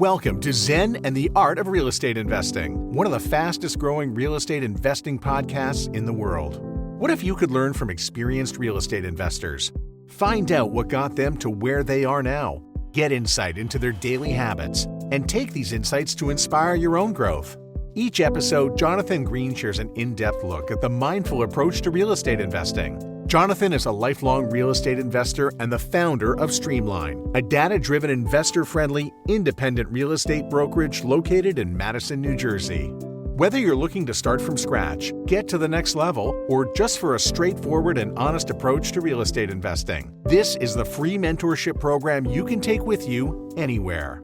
Welcome to Zen and the Art of Real Estate Investing, one of the fastest growing real estate investing podcasts in the world. What if you could learn from experienced real estate investors? Find out what got them to where they are now. Get insight into their daily habits and take these insights to inspire your own growth. Each episode, Jonathan Greene shares an in-depth look at the mindful approach to real estate investing. Jonathan is a lifelong real estate investor and the founder of Streamline, a data-driven, investor-friendly, independent real estate brokerage located in Madison, New Jersey. Whether you're looking to start from scratch, get to the next level, or just for a straightforward and honest approach to real estate investing, this is the free mentorship program you can take with you anywhere.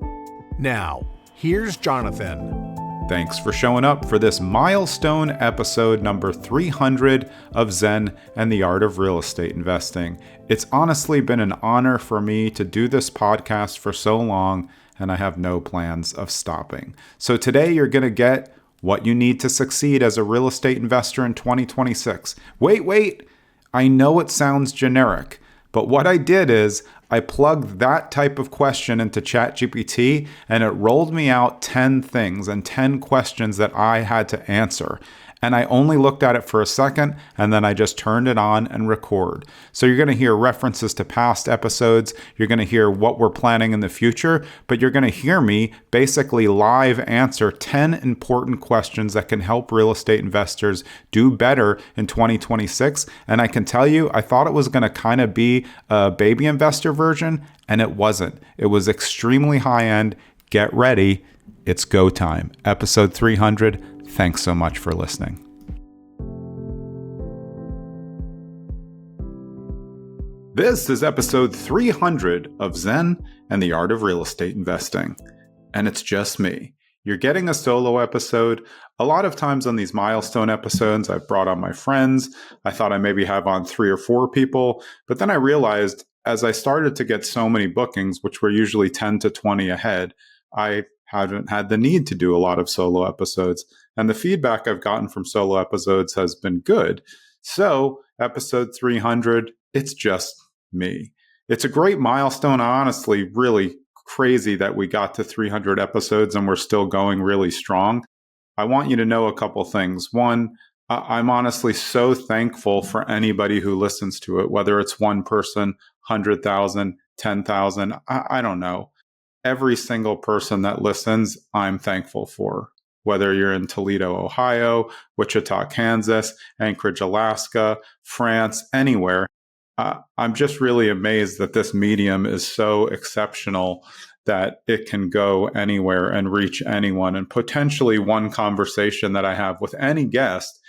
Now, here's Jonathan. Thanks for showing up for this milestone episode number 300 of Zen and the Art of Real Estate Investing. It's honestly been an honor for me to do this podcast for so long, and I have no plans of stopping. So today you're going to get what you need to succeed as a real estate investor in 2026. Wait, I know it sounds generic, but what I did is I plugged that type of question into ChatGPT and it rolled me out 10 things and 10 questions that I had to answer. And I only looked at it for a second and then I just turned it on and record. So you're going to hear references to past episodes. You're going to hear what we're planning in the future, but you're going to hear me basically live answer 10 important questions that can help real estate investors do better in 2026. And I can tell you, I thought it was going to kind of be a baby investor version, and it wasn't. It was extremely high end. Get ready. It's go time. Episode 300. Thanks so much for listening. This is episode 300 of Zen and the Art of Real Estate Investing. And it's just me. You're getting a solo episode. A lot of times on these milestone episodes, I've brought on my friends. I thought I maybe have on 3 or 4 people. But then I realized as I started to get so many bookings, which were usually 10 to 20 ahead, I haven't had the need to do a lot of solo episodes. And the feedback I've gotten from solo episodes has been good. So episode 300, it's just me. It's a great milestone. Honestly, really crazy that we got to 300 episodes and we're still going really strong. I want you to know a couple things. One, I'm honestly so thankful for anybody who listens to it, whether it's one person, 100,000, 10,000, I don't know. Every single person that listens, I'm thankful for. Whether you're in Toledo, Ohio, Wichita, Kansas, Anchorage, Alaska, France, anywhere. I'm just really amazed that this medium is so exceptional that it can go anywhere and reach anyone. And potentially one conversation that I have with any guest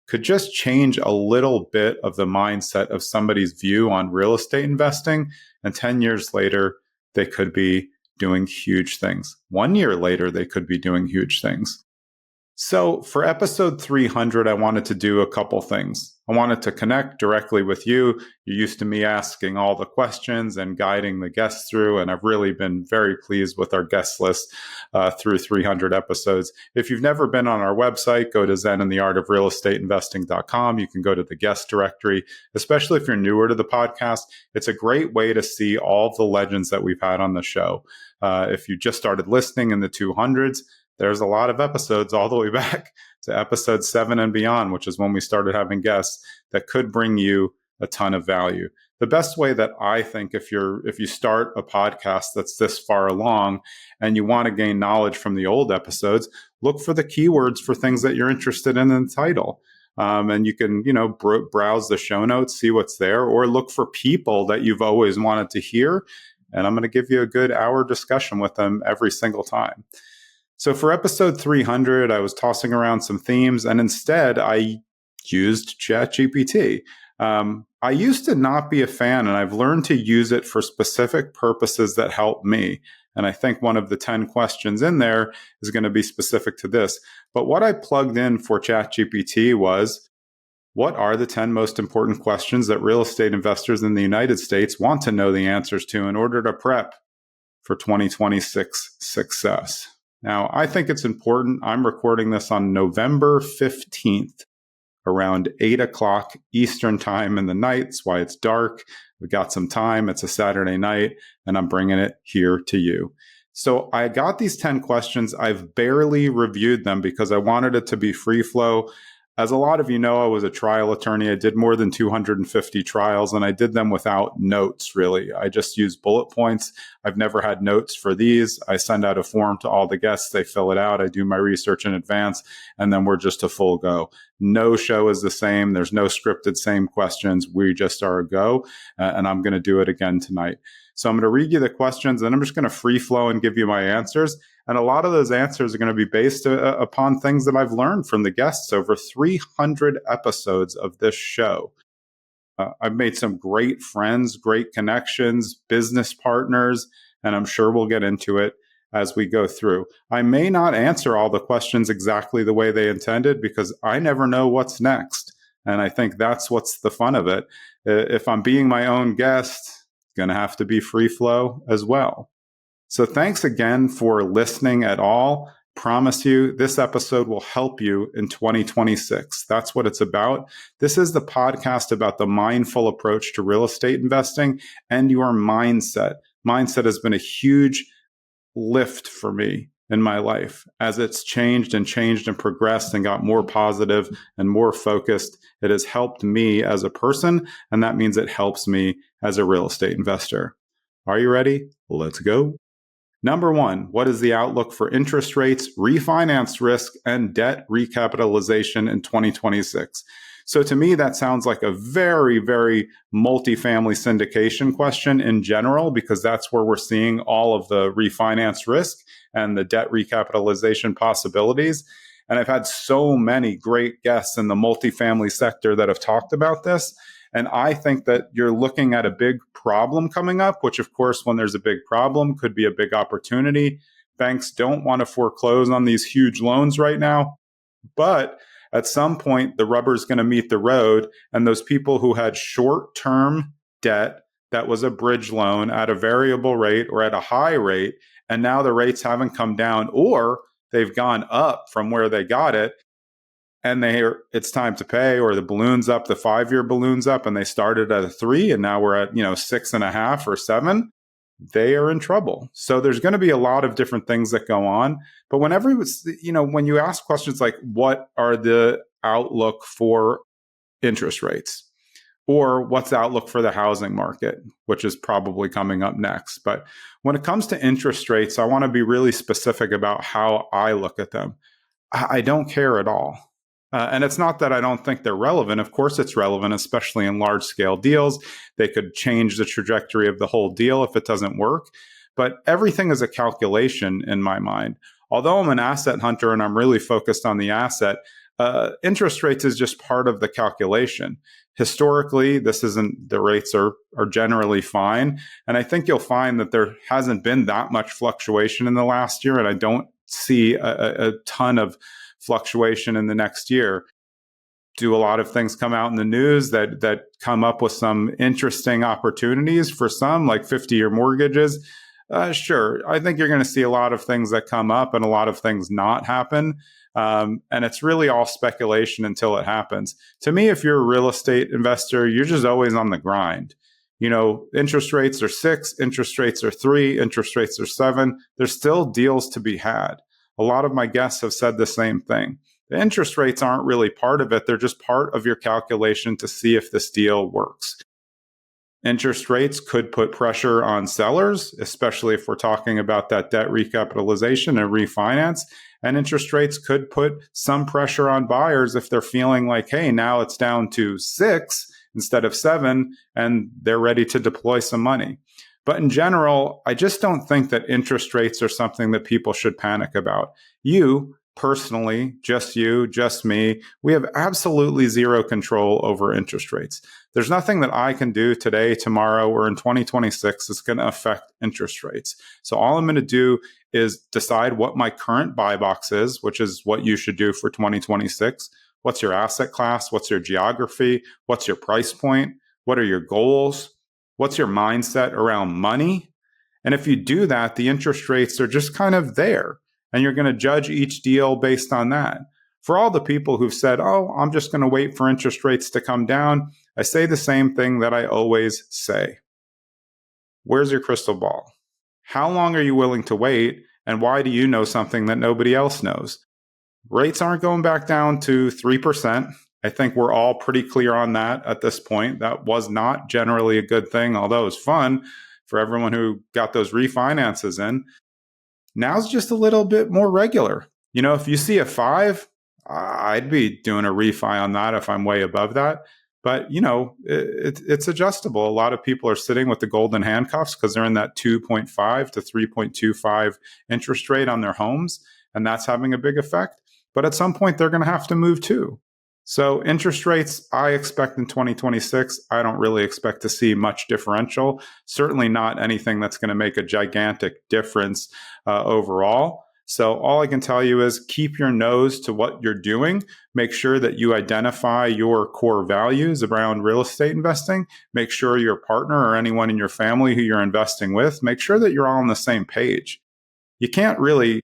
could just change a little bit of the mindset of somebody's view on real estate investing. And 10 years later, they could be doing huge things. 1 year later, they could be doing huge things. So for episode 300, I wanted to do a couple things. I wanted to connect directly with you. You're used to me asking all the questions and guiding the guests through, and I've really been very pleased with our guest list through 300 episodes. If you've never been on our website, go to zenandtheartofrealestateinvesting.com. You can go to the guest directory, especially if you're newer to the podcast. It's a great way to see all the legends that we've had on the show. If you just started listening in the 200s, there's a lot of episodes all the way back to episode 7 and beyond, which is when we started having guests that could bring you a ton of value. The best way that I think if you start a podcast that's this far along and you want to gain knowledge from the old episodes, look for the keywords for things that you're interested in the title. And you can, browse the show notes, see what's there, or look for people that you've always wanted to hear. And I'm going to give you a good hour discussion with them every single time. So for episode 300, I was tossing around some themes, and instead I used ChatGPT. I used to not be a fan, and I've learned to use it for specific purposes that help me. And I think one of the 10 questions in there is going to be specific to this. But what I plugged in for ChatGPT was, what are the 10 most important questions that real estate investors in the United States want to know the answers to in order to prep for 2026 success? Now, I think it's important. I'm recording this on November 15th, around 8 o'clock Eastern time in the night. That's why it's dark. We got some time. It's a Saturday night, and I'm bringing it here to you. So I got these 10 questions. I've barely reviewed them because I wanted it to be free flow. As a lot of you know, I was a trial attorney. I did more than 250 trials, and I did them without notes, really. I just used bullet points. I've never had notes for these. I send out a form to all the guests. They fill it out. I do my research in advance, and then we're just a full go. No show is the same. There's no scripted same questions. We just are a go, and I'm going to do it again tonight. So I'm going to read you the questions, and I'm just going to free flow and give you my answers. And a lot of those answers are going to be based upon things that I've learned from the guests over 300 episodes of this show. I've made some great friends, great connections, business partners, and I'm sure we'll get into it as we go through. I may not answer all the questions exactly the way they intended because I never know what's next. And I think that's what's the fun of it. If I'm being my own guest, it's going to have to be free flow as well. So thanks again for listening at all. Promise you this episode will help you in 2026. That's what it's about. This is the podcast about the mindful approach to real estate investing and your mindset. Mindset has been a huge lift for me in my life as it's changed and progressed and got more positive and more focused. It has helped me as a person, and that means it helps me as a real estate investor. Are you ready? Let's go. Number one, what is the outlook for interest rates, refinance risk, and debt recapitalization in 2026? So to me, that sounds like a very, very multifamily syndication question in general, because that's where we're seeing all of the refinance risk and the debt recapitalization possibilities. And I've had so many great guests in the multifamily sector that have talked about this. And I think that you're looking at a big problem coming up, which, of course, when there's a big problem, could be a big opportunity. Banks don't want to foreclose on these huge loans right now. But at some point, the rubber's going to meet the road. And those people who had short-term debt that was a bridge loan at a variable rate or at a high rate, and now the rates haven't come down or they've gone up from where they got it, and it's time to pay, or the balloon's up, the 5-year balloon's up, and they started at a 3, and now we're at 6.5 or 7. They are in trouble. So there's going to be a lot of different things that go on. But whenever when you ask questions like, what are the outlook for interest rates, or what's the outlook for the housing market, which is probably coming up next. But when it comes to interest rates, I want to be really specific about how I look at them. I don't care at all. And it's not that I don't think they're relevant. Of course, it's relevant, especially in large scale deals. They could change the trajectory of the whole deal if it doesn't work. But everything is a calculation in my mind. Although I'm an asset hunter and I'm really focused on the asset, interest rates is just part of the calculation. Historically, the rates are generally fine. And I think you'll find that there hasn't been that much fluctuation in the last year. And I don't see a ton of fluctuation in the next year. Do a lot of things come out in the news that come up with some interesting opportunities for some, like 50-year mortgages? Sure. I think you're going to see a lot of things that come up and a lot of things not happen. And it's really all speculation until it happens. To me, if you're a real estate investor, you're just always on the grind. Interest rates are 6, interest rates are 3, interest rates are 7. There's still deals to be had. A lot of my guests have said the same thing. The interest rates aren't really part of it. They're just part of your calculation to see if this deal works. Interest rates could put pressure on sellers, especially if we're talking about that debt recapitalization and refinance. And interest rates could put some pressure on buyers if they're feeling like, hey, now it's down to 6 instead of 7, and they're ready to deploy some money. But in general, I just don't think that interest rates are something that people should panic about. You, personally, just you, just me, we have absolutely zero control over interest rates. There's nothing that I can do today, tomorrow, or in 2026 that's going to affect interest rates. So all I'm going to do is decide what my current buy box is, which is what you should do for 2026. What's your asset class? What's your geography? What's your price point? What are your goals? What's your mindset around money? And if you do that, the interest rates are just kind of there. And you're going to judge each deal based on that. For all the people who've said, oh, I'm just going to wait for interest rates to come down, I say the same thing that I always say. Where's your crystal ball? How long are you willing to wait? And why do you know something that nobody else knows? Rates aren't going back down to 3%. I think we're all pretty clear on that at this point. That was not generally a good thing, although it was fun for everyone who got those refinances in. Now's just a little bit more regular. If you see a 5, I'd be doing a refi on that if I'm way above that. But, it's adjustable. A lot of people are sitting with the golden handcuffs because they're in that 2.5 to 3.25 interest rate on their homes, and that's having a big effect. But at some point, they're going to have to move too. So interest rates, I expect in 2026, I don't really expect to see much differential. Certainly not anything that's going to make a gigantic difference overall. So all I can tell you is keep your nose to what you're doing. Make sure that you identify your core values around real estate investing. Make sure your partner or anyone in your family who you're investing with, make sure that you're all on the same page. You can't really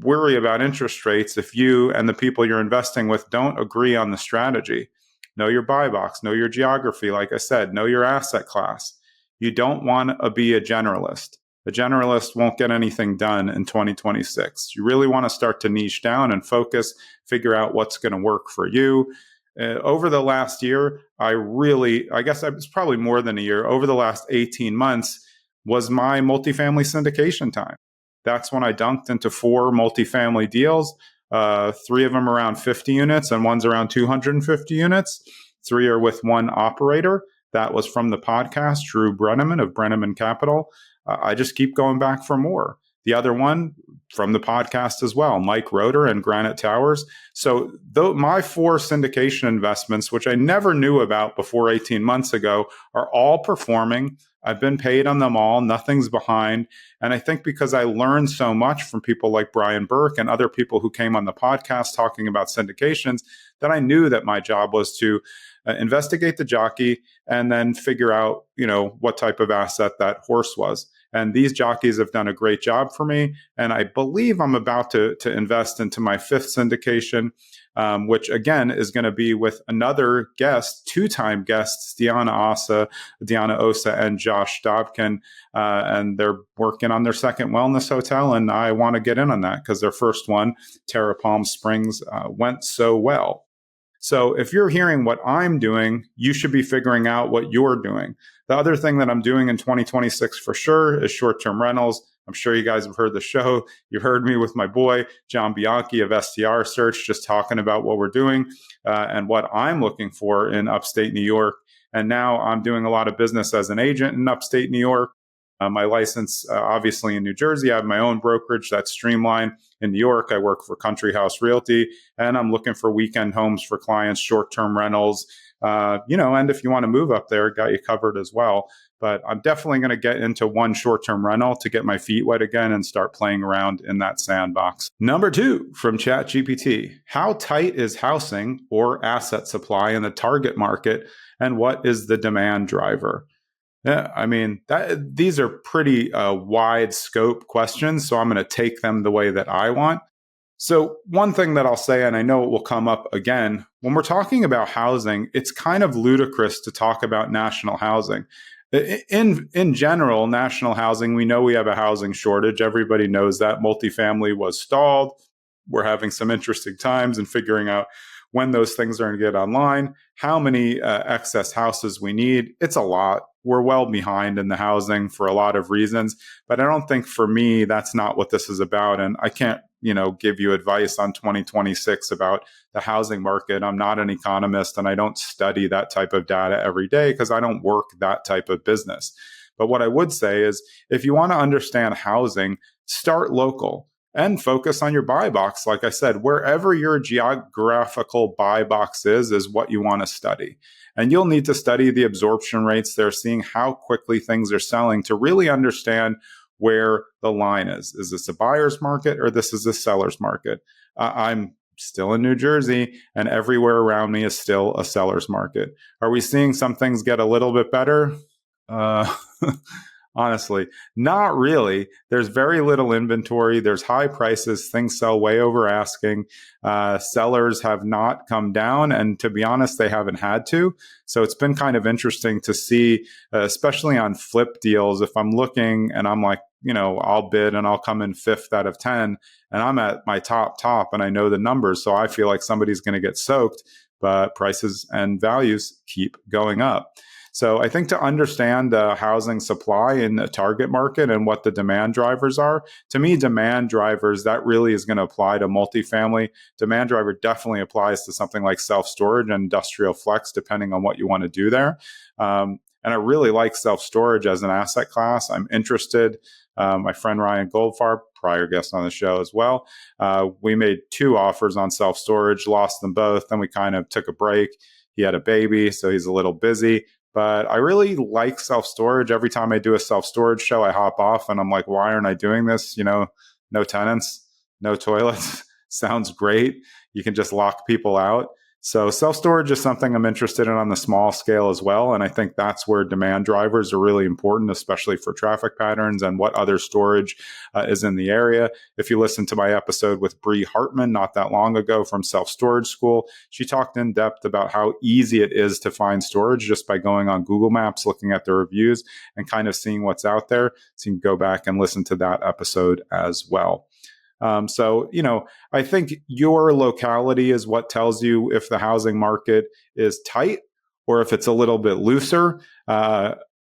worry about interest rates if you and the people you're investing with don't agree on the strategy. Know your buy box, know your geography, like I said, know your asset class. You don't want to be a generalist. A generalist won't get anything done in 2026. You really want to start to niche down and focus, figure out what's going to work for you. Over the last year, I guess it's probably more than a year, over the last 18 months was my multifamily syndication time. That's when I dunked into 4 multifamily deals, 3 of them around 50 units and one's around 250 units. 3 are with one operator. That was from the podcast, Drew Brenneman of Brenneman Capital. I just keep going back for more. The other one from the podcast as well, Mike Roeder and Granite Towers. So my 4 syndication investments, which I never knew about before 18 months ago, are all performing. I've been paid on them all. Nothing's behind. And I think because I learned so much from people like Brian Burke and other people who came on the podcast talking about syndications, that I knew that my job was to investigate the jockey and then figure out, what type of asset that horse was. And these jockeys have done a great job for me. And I believe I'm about to invest into my 5th syndication, which again is going to be with another guest, 2-time guests, Diana Osa, and Josh Dobkin. And they're working on their 2nd wellness hotel. And I want to get in on that because their first one, Terra Palm Springs, went so well. So if you're hearing what I'm doing, you should be figuring out what you're doing. The other thing that I'm doing in 2026 for sure is short-term rentals. I'm sure you guys have heard the show. You heard me with my boy, John Bianchi of STR Search, just talking about what we're doing and what I'm looking for in upstate New York. And now I'm doing a lot of business as an agent in upstate New York. My license, obviously in New Jersey, I have my own brokerage that's Streamline. In New York, I work for Country House Realty, and I'm looking for weekend homes for clients, short-term rentals, and if you want to move up there, got you covered as well. But I'm definitely going to get into one short-term rental to get my feet wet again and start playing around in that sandbox. Number 2 from ChatGPT, how tight is housing or asset supply in the target market, and what is the demand driver? Yeah, I mean, these are pretty wide scope questions, so I'm going to take them the way that I want. So one thing that I'll say, and I know it will come up again, when we're talking about housing, it's kind of ludicrous to talk about national housing. In general, national housing, we know we have a housing shortage. Everybody knows that. Multifamily was stalled. We're having some interesting times in figuring out when those things are going to get online, how many excess houses we need. It's a lot. We're well behind in the housing for a lot of reasons, but I don't think for me, that's not what this is about. And I can't, give you advice on 2026 about the housing market. I'm not an economist and I don't study that type of data every day because I don't work that type of business. But what I would say is if you want to understand housing, start local. And focus on your buy box. Like I said, wherever your geographical buy box is what you want to study. And you'll need to study the absorption rates they're seeing, how quickly things are selling to really understand where the line is. Is this a buyer's market or this is a seller's market? I'm still in New Jersey and everywhere around me is still a seller's market. Are we seeing some things get a little bit better? Honestly, not really. There's very little inventory. There's high prices. Things sell way over asking. Sellers have not come down. And to be honest, they haven't had to. So it's been kind of interesting to see, especially on flip deals. If I'm looking and I'm like, I'll bid and I'll come in fifth out of 10 and I'm at my top and I know the numbers. So I feel like somebody's going to get soaked, but prices and values keep going up. So I think to understand the housing supply in the target market and what the demand drivers are, to me, demand drivers, that really is going to apply to multifamily. Demand driver definitely applies to something like self-storage and industrial flex, depending on what you want to do there. And I really like self-storage as an asset class. I'm interested. My friend Ryan Goldfarb, prior guest on the show as well, we made 2 offers on self-storage, lost them both. Then we kind of took a break. He had a baby, so he's a little busy. But I really like self-storage. Every time I do a self-storage show, I hop off and I'm like, why aren't I doing this? No tenants, no toilets. Sounds great. You can just lock people out. So self-storage is something I'm interested in on the small scale as well. And I think that's where demand drivers are really important, especially for traffic patterns and what other storage is in the area. If you listen to my episode with Bree Hartman not that long ago from Self-Storage School, she talked in depth about how easy it is to find storage just by going on Google Maps, looking at the reviews and kind of seeing what's out there. So you can go back and listen to that episode as well. I think your locality is what tells you if the housing market is tight or if it's a little bit looser.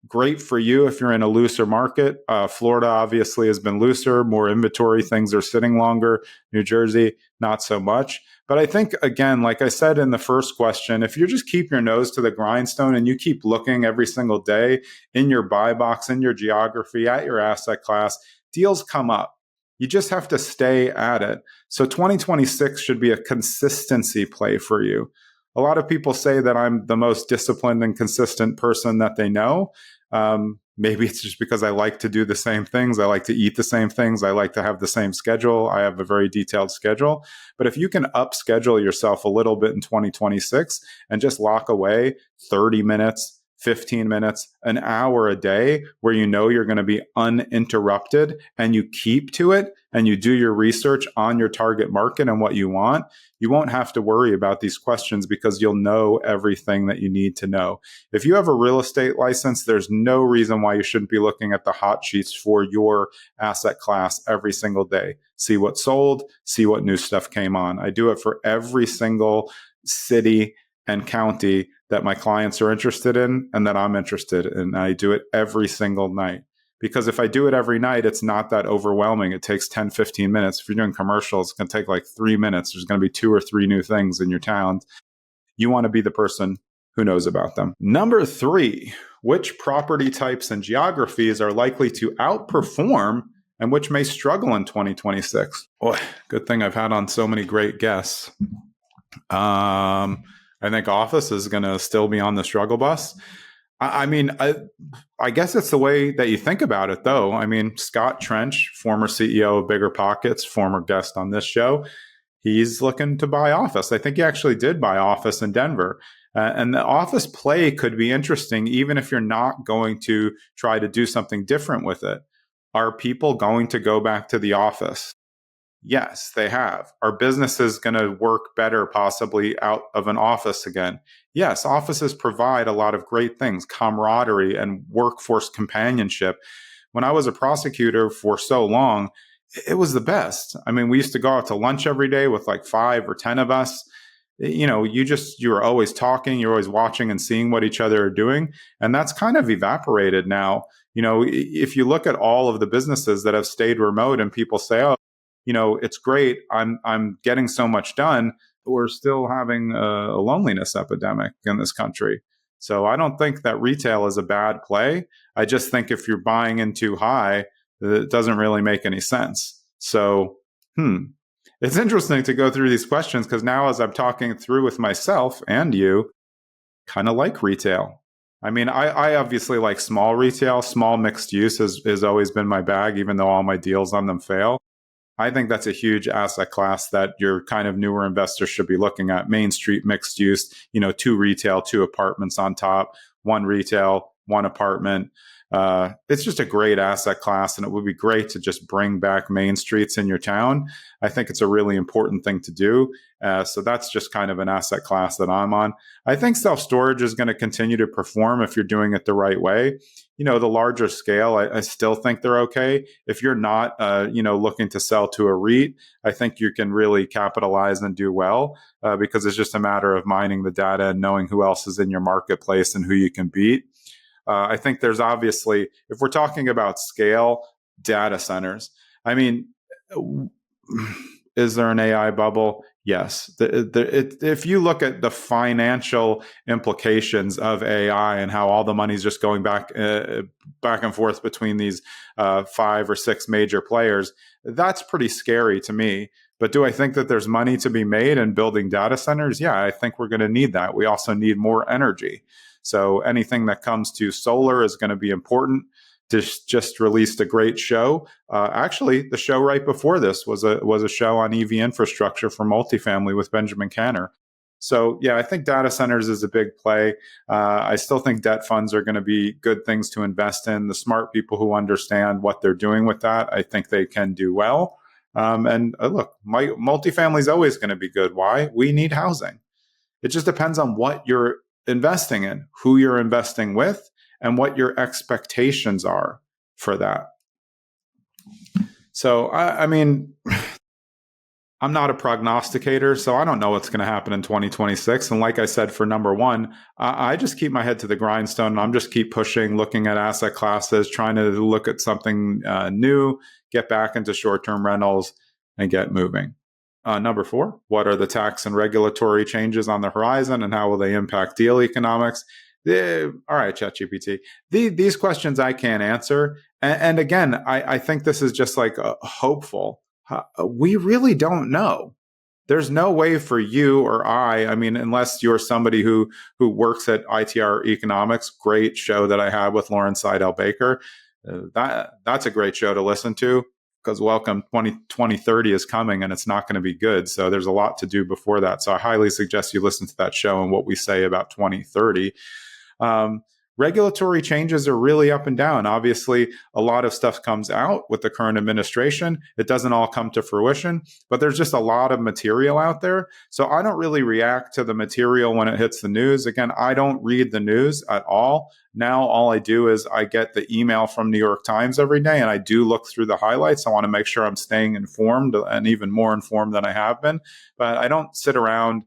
Great for you if you're in a looser market. Florida obviously has been looser, more inventory, things are sitting longer. New Jersey, not so much. But I think, again, like I said in the first question, if you just keep your nose to the grindstone and you keep looking every single day in your buy box, in your geography, at your asset class, deals come up. You just have to stay at it. So 2026 should be a consistency play for you. A lot of people say that I'm the most disciplined and consistent person that they know. Maybe it's just because I like to do the same things. I like to eat the same things. I like to have the same schedule. I have a very detailed schedule. But if you can upschedule yourself a little bit in 2026 and just lock away 30 minutes, 15 minutes, an hour a day where you know you're going to be uninterrupted and you keep to it and you do your research on your target market and what you want, you won't have to worry about these questions because you'll know everything that you need to know. If you have a real estate license, there's no reason why you shouldn't be looking at the hot sheets for your asset class every single day. See what sold, see what new stuff came on. I do it for every single city and county that my clients are interested in and that I'm interested in. I do it every single night. Because if I do it every night, it's not that overwhelming. It takes 10, 15 minutes. If you're doing commercials, it's going to take like 3 minutes. There's going to be 2 or 3 new things in your town. You want to be the person who knows about them. Number 3, which property types and geographies are likely to outperform and which may struggle in 2026? Boy, good thing I've had on so many great guests. I think office is going to still be on the struggle bus. I guess it's the way that you think about it, though. I mean, Scott Trench, former CEO of Bigger Pockets, former guest on this show, he's looking to buy office. I think he actually did buy office in Denver. And the office play could be interesting, even if you're not going to try to do something different with it. Are people going to go back to the office? Yes, they have. Are businesses going to work better possibly out of an office again? Yes, offices provide a lot of great things, camaraderie and workforce companionship. When I was a prosecutor for so long, it was the best. I mean, we used to go out to lunch every day with like 5 or 10 of us. You were always talking, you're always watching and seeing what each other are doing. And that's kind of evaporated now. If you look at all of the businesses that have stayed remote and people say, oh, it's great. I'm getting so much done. We're still having a loneliness epidemic in this country. So I don't think that retail is a bad play. I just think if you're buying in too high, it doesn't really make any sense. So, it's interesting to go through these questions because now as I'm talking through with myself and you, kind of like retail. I mean, I obviously like small retail. Small mixed use has always been my bag, even though all my deals on them fail. I think that's a huge asset class that your kind of newer investors should be looking at. Main Street mixed use, 2 retail, 2 apartments on top, 1 retail, 1 apartment. It's just a great asset class, and it would be great to just bring back main streets in your town. I think it's a really important thing to do. So that's just kind of an asset class that I'm on. I think self-storage is going to continue to perform if you're doing it the right way. The larger scale, I still think they're okay. If you're not, looking to sell to a REIT, I think you can really capitalize and do well because it's just a matter of mining the data and knowing who else is in your marketplace and who you can beat. I think there's obviously, if we're talking about scale, data centers. I mean, is there an AI bubble? Yes. If you look at the financial implications of AI and how all the money's just going back and forth between these 5 or 6 major players, that's pretty scary to me. But do I think that there's money to be made in building data centers? Yeah, I think we're going to need that. We also need more energy. So anything that comes to solar is going to be important. Just released a great show. Actually, the show right before this was a show on EV infrastructure for multifamily with Benjamin Canner. So yeah, I think data centers is a big play. I still think debt funds are going to be good things to invest in. The smart people who understand what they're doing with that, I think they can do well. And look, multifamily is always going to be good. Why? We need housing. It just depends on what you're investing in, who you're investing with, and what your expectations are for that. So, I mean, I'm not a prognosticator, so I don't know what's going to happen in 2026. And like I said, for number one, I just keep my head to the grindstone and I'm just keep pushing, looking at asset classes, trying to look at something new, get back into short-term rentals and get moving. Number 4, what are the tax and regulatory changes on the horizon and how will they impact deal economics? All right, ChatGPT. These questions I can't answer. And again, I think this is just like hopeful. We really don't know. There's no way for you or I mean, unless you're somebody who works at ITR Economics, great show that I had with Lauren Seidel-Baker. That's a great show to listen to. Because welcome 2030 is coming and it's not going to be good. So there's a lot to do before that. So I highly suggest you listen to that show and what we say about 2030. Regulatory changes are really up and down. Obviously, a lot of stuff comes out with the current administration. It doesn't all come to fruition, but there's just a lot of material out there. So I don't really react to the material when it hits the news. Again, I don't read the news at all. Now, all I do is I get the email from New York Times every day, and I do look through the highlights. I want to make sure I'm staying informed and even more informed than I have been. But I don't sit around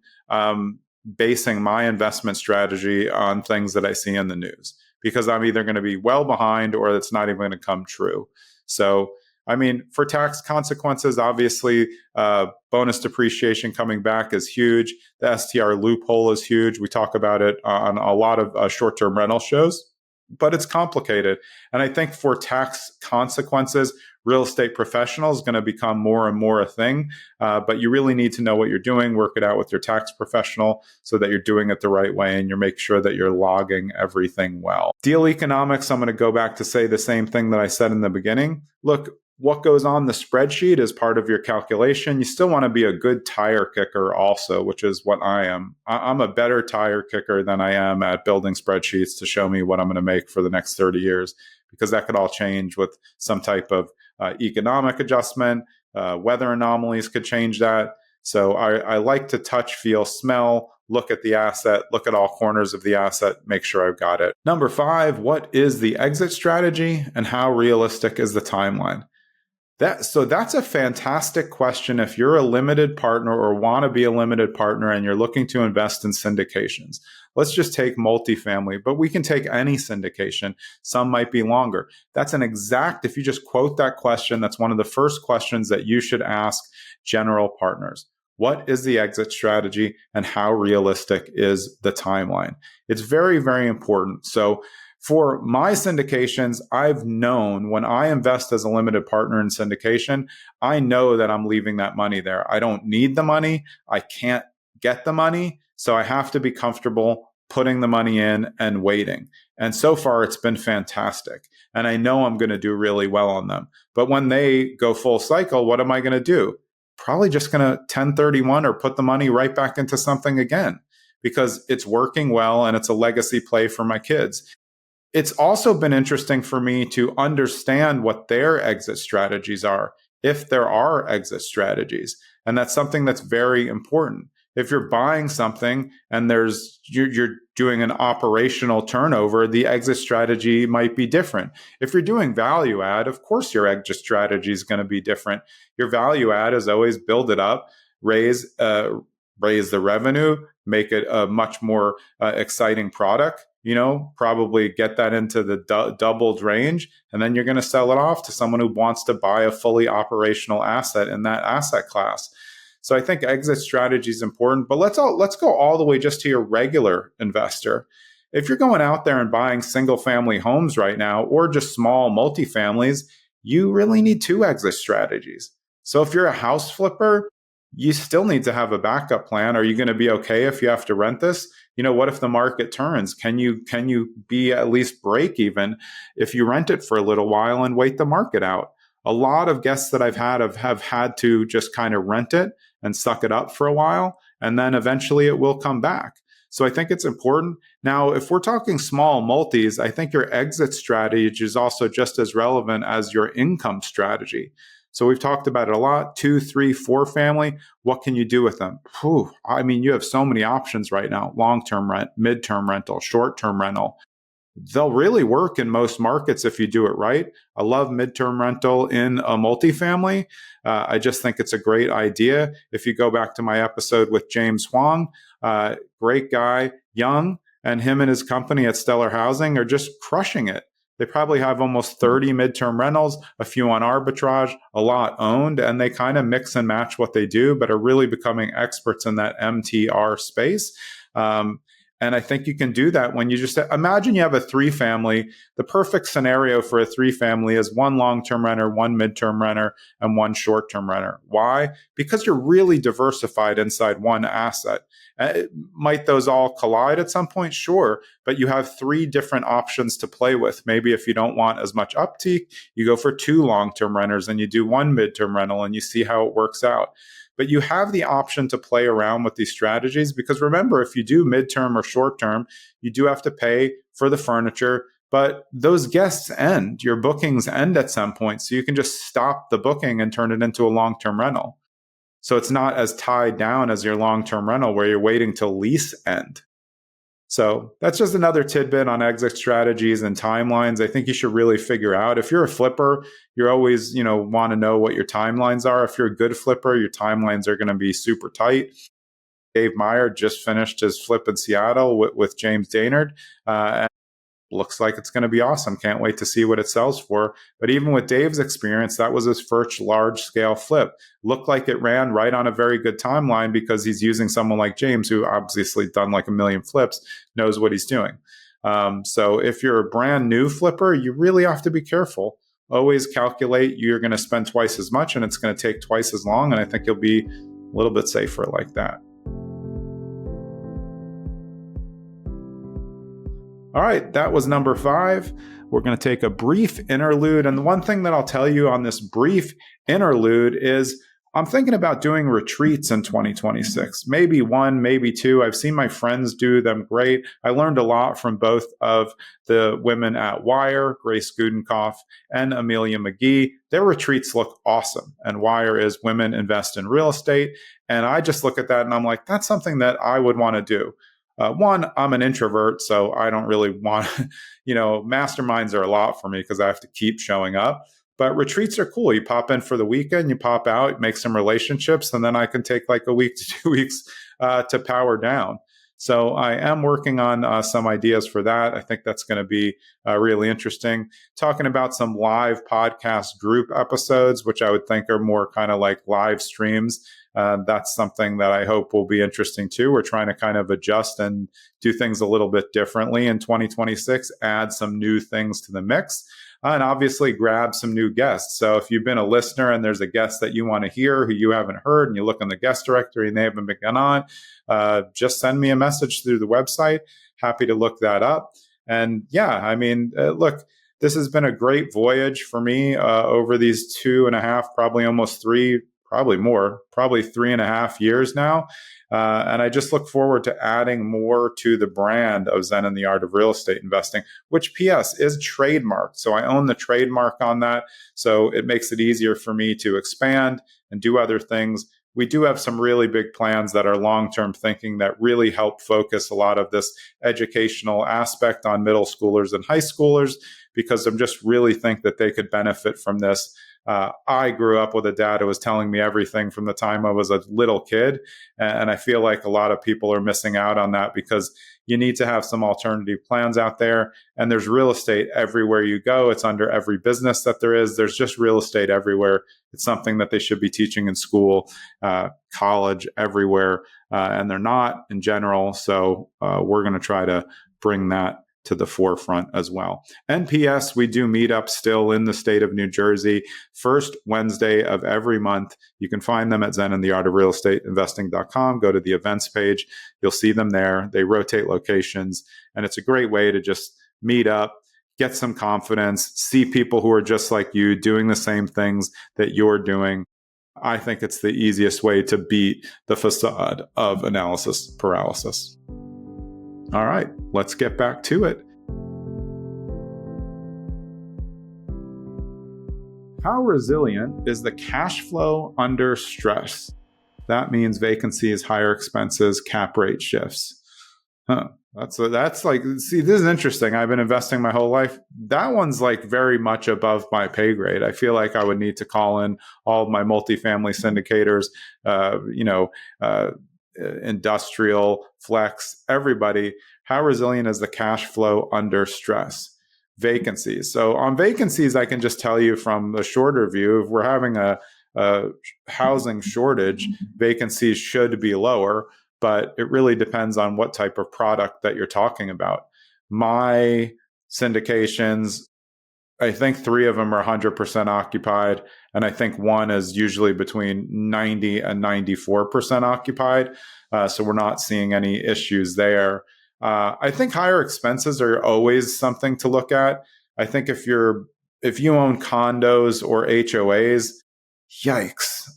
basing my investment strategy on things that I see in the news because I'm either going to be well behind or it's not even going to come true. So, I mean, for tax consequences, obviously, bonus depreciation coming back is huge. The STR loophole is huge. We talk about it on a lot of short-term rental shows, but it's complicated. And I think for tax consequences, real estate professional is going to become more and more a thing. But you really need to know what you're doing, work it out with your tax professional so that you're doing it the right way and you're making sure that you're logging everything well. Deal economics, I'm going to go back to say the same thing that I said in the beginning. Look, what goes on the spreadsheet is part of your calculation. You still want to be a good tire kicker also, which is what I am. I'm a better tire kicker than I am at building spreadsheets to show me what I'm going to make for the next 30 years, because that could all change with some type of economic adjustment. Weather anomalies could change that. So I like to touch, feel, smell, look at the asset, look at all corners of the asset, make sure I've got it. Number 5, what is the exit strategy and how realistic is the timeline? So that's a fantastic question if you're a limited partner or want to be a limited partner and you're looking to invest in syndications. Let's just take multifamily, but we can take any syndication. Some might be longer. That's an exact, if you just quote that question, that's one of the first questions that you should ask general partners. What is the exit strategy and how realistic is the timeline? It's very, very important. So for my syndications, I've known when I invest as a limited partner in syndication, I know that I'm leaving that money there. I don't need the money. I can't get the money. So I have to be comfortable putting the money in and waiting. And so far, it's been fantastic. And I know I'm going to do really well on them. But when they go full cycle, what am I going to do? Probably just going to 1031 or put the money right back into something again, because it's working well and it's a legacy play for my kids. It's also been interesting for me to understand what their exit strategies are, if there are exit strategies. And that's something that's very important. If you're buying something and you're doing an operational turnover, the exit strategy might be different. If you're doing value add, of course your exit strategy is going to be different. Your value add is always build it up, raise the revenue, make it a much more exciting product. Probably get that into the doubled range, and then you're going to sell it off to someone who wants to buy a fully operational asset in that asset class. So I think exit strategy is important, but let's go all the way just to your regular investor. If you're going out there and buying single family homes right now, or just small multifamilies, you really need two exit strategies. So if you're a house flipper, you still need to have a backup plan. Are you going to be okay if you have to rent this? What if the market turns? Can you be at least break even if you rent it for a little while and wait the market out? A lot of guests that I've had have had to just kind of rent it and suck it up for a while, and then eventually it will come back. So I think it's important. Now, if we're talking small multis, I think your exit strategy is also just as relevant as your income strategy. So we've talked about it a lot, 2, 3, 4 family. What can you do with them? You have so many options right now. Long-term rent, mid-term rental, short-term rental. They'll really work in most markets if you do it right. I love midterm rental in a multifamily. I just think it's a great idea. If you go back to my episode with James Huang, great guy, young, and him and his company at Stellar Housing are just crushing it. They probably have almost 30 midterm rentals, a few on arbitrage, a lot owned, and they kind of mix and match what they do, but are really becoming experts in that MTR space. And I think you can do that when you just imagine you have a 3 family. The perfect scenario for a 3 family is 1 long-term renter, 1 midterm renter, and 1 short-term renter. Why? Because you're really diversified inside one asset. Might those all collide at some point? Sure. But you have 3 different options to play with. Maybe if you don't want as much upkeep, you go for 2 long-term renters and you do 1 midterm rental and you see how it works out. But you have the option to play around with these strategies, because remember, if you do midterm or short term, you do have to pay for the furniture, but those guests end, your bookings end at some point. So you can just stop the booking and turn it into a long-term rental. So it's not as tied down as your long-term rental where you're waiting till lease end. So that's just another tidbit on exit strategies and timelines. I think you should really figure out. If you're a flipper, you're always, want to know what your timelines are. If you're a good flipper, your timelines are going to be super tight. Dave Meyer just finished his flip in Seattle with James Daynard. And looks like it's going to be awesome. Can't wait to see what it sells for. But even with Dave's experience, that was his first large-scale flip. Looked like it ran right on a very good timeline because he's using someone like James, who obviously done like 1 million flips, knows what he's doing. So if you're a brand new flipper, you really have to be careful. Always calculate you're going to spend twice as much and it's going to take twice as long. And I think you'll be a little bit safer like that. All right, that was number 5. We're going to take a brief interlude. And the one thing that I'll tell you on this brief interlude is I'm thinking about doing retreats in 2026. Maybe 1, maybe 2. I've seen my friends do them great. I learned a lot from both of the women at Wire, Grace Gudenkoff and Amelia McGee. Their retreats look awesome. And Wire is Women Invest in Real Estate. And I just look at that and I'm like, that's something that I would want to do. 1, I'm an introvert, so I don't really want, masterminds are a lot for me because I have to keep showing up. But retreats are cool. You pop in for the weekend, you pop out, make some relationships, and then I can take like a week to 2 weeks to power down. So I am working on some ideas for that. I think that's going to be really interesting. Talking about some live podcast group episodes, which I would think are more kind of like live streams. That's something that I hope will be interesting too. We're trying to kind of adjust and do things a little bit differently in 2026, add some new things to the mix, and obviously grab some new guests. So if you've been a listener and there's a guest that you want to hear who you haven't heard, and you look in the guest directory and they haven't been on, just send me a message through the website. Happy to look that up. And look, this has been a great voyage for me over these 2.5, probably almost 3, probably more, probably 3.5 years now. And I just look forward to adding more to the brand of Zen and the Art of Real Estate Investing, which PS is trademarked. So I own the trademark on that. So it makes it easier for me to expand and do other things. We do have some really big plans that are long-term thinking that really help focus a lot of this educational aspect on middle schoolers and high schoolers, because I just really think that they could benefit from this. I grew up with a dad who was telling me everything from the time I was a little kid. And I feel like a lot of people are missing out on that, because you need to have some alternative plans out there. And there's real estate everywhere you go. It's under every business that there is. There's just real estate everywhere. It's something that they should be teaching in school, college, everywhere. And they're not in general. So we're going to try to bring that to the forefront as well. NPS, we do meetups still in the state of New Jersey, first Wednesday of every month. You can find them at zenandtheartofrealestateinvesting.com. Go to the events page. You'll see them there. They rotate locations, and it's a great way to just meet up, get some confidence, see people who are just like you doing the same things that you're doing. I think it's the easiest way to beat the facade of analysis paralysis. All right, let's get back to it. How resilient is the cash flow under stress? That means vacancies, higher expenses, cap rate shifts. That's like, see, this is interesting. I've been investing my whole life. That one's like very much above my pay grade. I feel like I would need to call in all of my multifamily syndicators, industrial, flex, everybody. How resilient is the cash flow under stress? Vacancies. So on vacancies, I can just tell you from the shorter view, if we're having a housing shortage, vacancies should be lower, but it really depends on what type of product that you're talking about. My syndications, I think 3 of them are 100% occupied, and I think one is usually between 90 and 94% occupied. So we're not seeing any issues there. I think higher expenses are always something to look at. I think if you own condos or HOAs, yikes,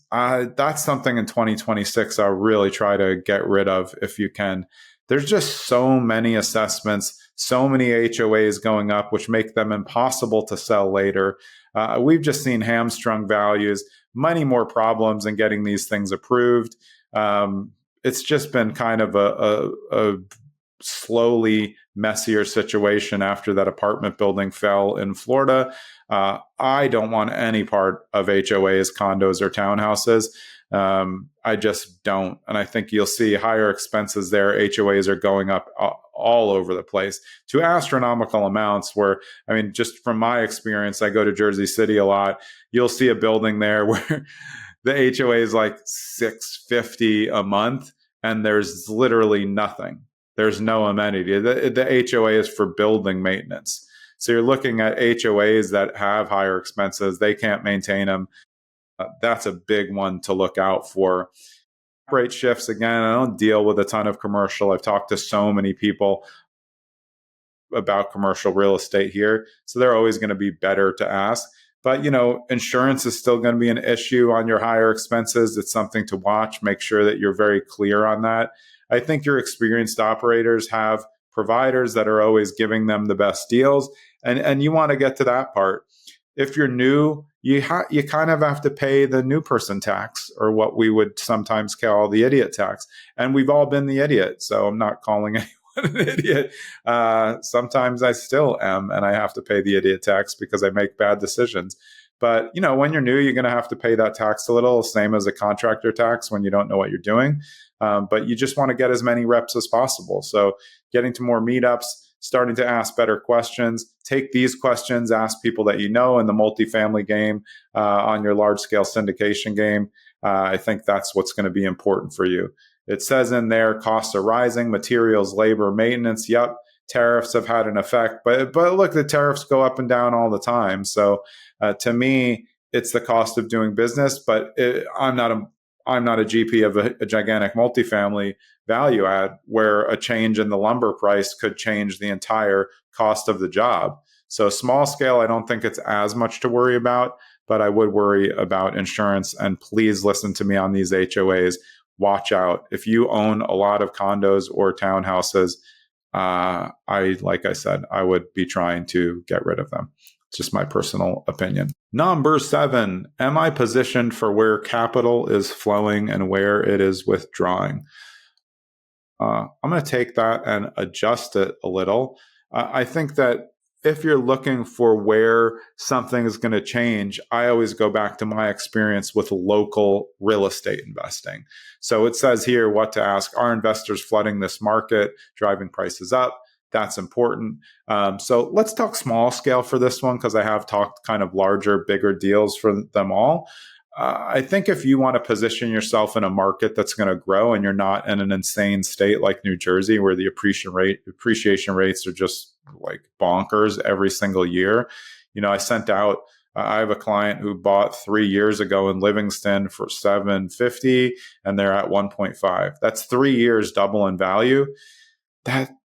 that's something in 2026 I'll really try to get rid of if you can. There's just so many assessments, so many HOAs going up, which make them impossible to sell later. We've just seen hamstrung values, many more problems in getting these things approved. It's just been kind of a slowly messier situation after that apartment building fell in Florida. I don't want any part of HOAs, condos, or townhouses. I just don't. And I think you'll see higher expenses there. HOAs are going up all over the place to astronomical amounts where, I mean, just from my experience, I go to Jersey City a lot. You'll see a building there where the HOA is like $650 a month and there's literally nothing. There's no amenity. The HOA is for building maintenance. So you're looking at HOAs that have higher expenses. They can't maintain them. That's a big one to look out for. Rate shifts, again, I don't deal with a ton of commercial. I've talked to so many people about commercial real estate here. So they're always going to be better to ask. But, insurance is still going to be an issue on your higher expenses. It's something to watch. Make sure that you're very clear on that. I think your experienced operators have providers that are always giving them the best deals. And you want to get to that part. If you're new, you kind of have to pay the new person tax, or what we would sometimes call the idiot tax. And we've all been the idiot. So I'm not calling anyone an idiot. Sometimes I still am, and I have to pay the idiot tax because I make bad decisions. But, when you're new, you're going to have to pay that tax a little, same as a contractor tax when you don't know what you're doing. But you just want to get as many reps as possible. So getting to more meetups, starting to ask better questions, take these questions, ask people that you know in the multifamily game, on your large scale syndication game. I think that's what's going to be important for you. It says in there, costs are rising, materials, labor, maintenance. Yep. Tariffs have had an effect, but look, the tariffs go up and down all the time. So to me, it's the cost of doing business, but I'm not a GP of a gigantic multifamily value add where a change in the lumber price could change the entire cost of the job. So small scale, I don't think it's as much to worry about. but I would worry about insurance. And please listen to me on these HOAs. Watch out. If you own a lot of condos or townhouses, like I said, I would be trying to get rid of them. It's just my personal opinion. Number 7, am I positioned for where capital is flowing and where it is withdrawing? I'm going to take that and adjust it a little. I think that if you're looking for where something is going to change, I always go back to my experience with local real estate investing. So it says here what to ask. Are investors flooding this market, driving prices up? That's important. So let's talk small scale for this one, because I have talked kind of larger, bigger deals for them all. I think if you want to position yourself in a market that's going to grow and you're not in an insane state like New Jersey, where the appreciation rates are just like bonkers every single year. I sent out, I have a client who bought 3 years ago in Livingston for $750 and they're at 1.5. That's 3 years double in value.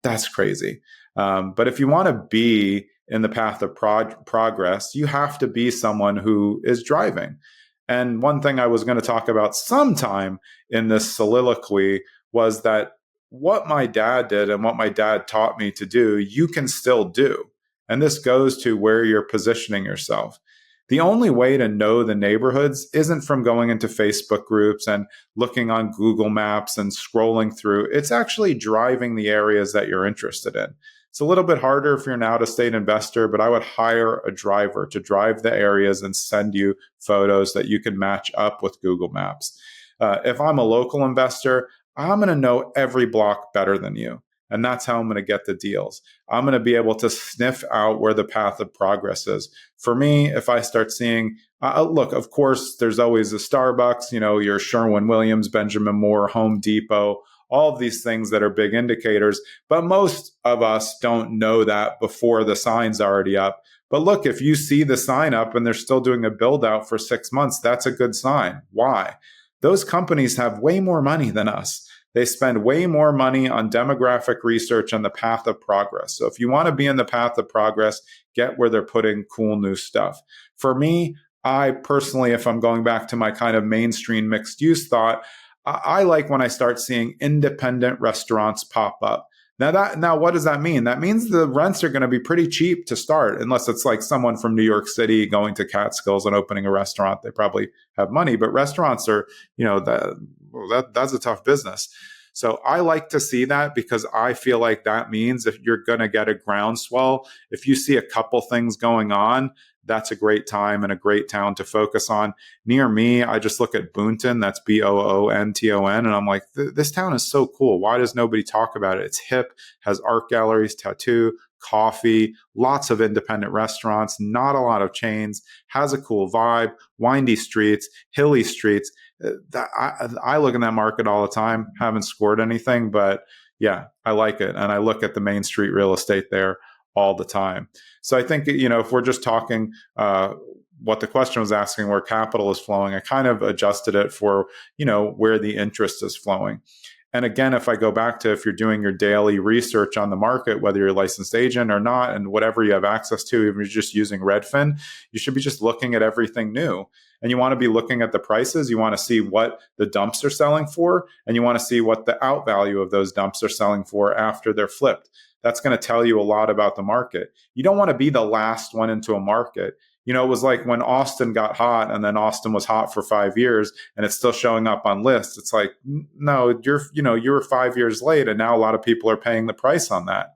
That's crazy. But if you want to be in the path of progress, you have to be someone who is driving. And one thing I was going to talk about sometime in this soliloquy was that what my dad did and what my dad taught me to do, you can still do. And this goes to where you're positioning yourself. The only way to know the neighborhoods isn't from going into Facebook groups and looking on Google Maps and scrolling through. It's actually driving the areas that you're interested in. It's a little bit harder if you're an out-of-state investor, but I would hire a driver to drive the areas and send you photos that you can match up with Google Maps. If I'm a local investor, I'm going to know every block better than you. And that's how I'm going to get the deals. I'm going to be able to sniff out where the path of progress is. For me, if I start seeing, look, of course, there's always a Starbucks, your Sherwin-Williams, Benjamin Moore, Home Depot, all of these things that are big indicators. But most of us don't know that before the sign's already up. But look, if you see the sign up and they're still doing a build out for 6 months, that's a good sign. Why? Those companies have way more money than us. They spend way more money on demographic research and the path of progress. So if you want to be in the path of progress, get where they're putting cool new stuff. For me, I personally, if I'm going back to my kind of mainstream mixed use thought, I like when I start seeing independent restaurants pop up. Now, what does that mean? That means the rents are going to be pretty cheap to start, unless it's like someone from New York City going to Catskills and opening a restaurant. They probably have money, but restaurants are, that's a tough business. So I like to see that, because I feel like that means if you're going to get a groundswell, if you see a couple things going on, that's a great time and a great town to focus on. Near me, I just look at Boonton, that's Boonton, and I'm like, this town is so cool. Why does nobody talk about it? It's hip, has art galleries, tattoo, coffee, lots of independent restaurants, not a lot of chains, has a cool vibe, windy streets, hilly streets. I look in that market all the time, haven't scored anything, but yeah, I like it. And I look at the Main Street real estate there all the time. So I think, if we're just talking what the question was asking, where capital is flowing, I kind of adjusted it for, where the interest is flowing. And again, if I go back to, if you're doing your daily research on the market, whether you're a licensed agent or not, and whatever you have access to, if you're just using Redfin, you should be just looking at everything new. And you want to be looking at the prices. You want to see what the dumps are selling for, and you want to see what the out value of those dumps are selling for after they're flipped. That's going to tell you a lot about the market. You don't want to be the last one into a market. It was like when Austin got hot, and then Austin was hot for 5 years and it's still showing up on lists. It's like, no, you're 5 years late, and now a lot of people are paying the price on that.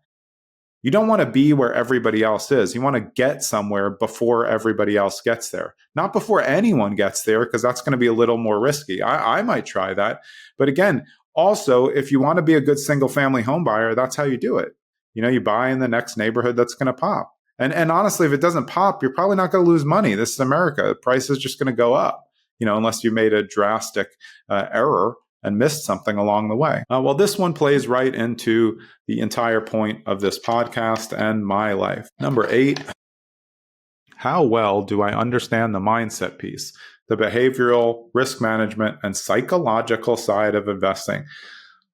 You don't want to be where everybody else is. You want to get somewhere before everybody else gets there, not before anyone gets there, because that's going to be a little more risky. I might try that. But again, also, if you want to be a good single family home buyer, that's how you do it. You buy in the next neighborhood that's going to pop. And honestly, if it doesn't pop, you're probably not going to lose money. This is America. The price is just going to go up, unless you made a drastic error and missed something along the way. Well, this one plays right into the entire point of this podcast and my life. Number 8, how well do I understand the mindset piece, the behavioral, risk management, and psychological side of investing?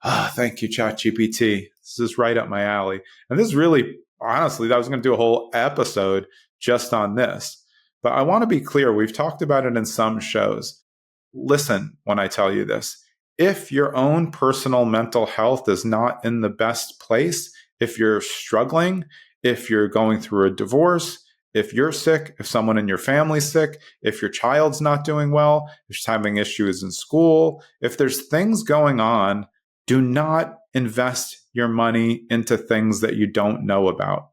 Thank you, ChatGPT. This is right up my alley. And this is really, honestly, I was going to do a whole episode just on this. But I want to be clear, we've talked about it in some shows. Listen when I tell you this. If your own personal mental health is not in the best place, if you're struggling, if you're going through a divorce, if you're sick, if someone in your family's sick, if your child's not doing well, if she's having issues in school, if there's things going on, do not invest your money into things that you don't know about.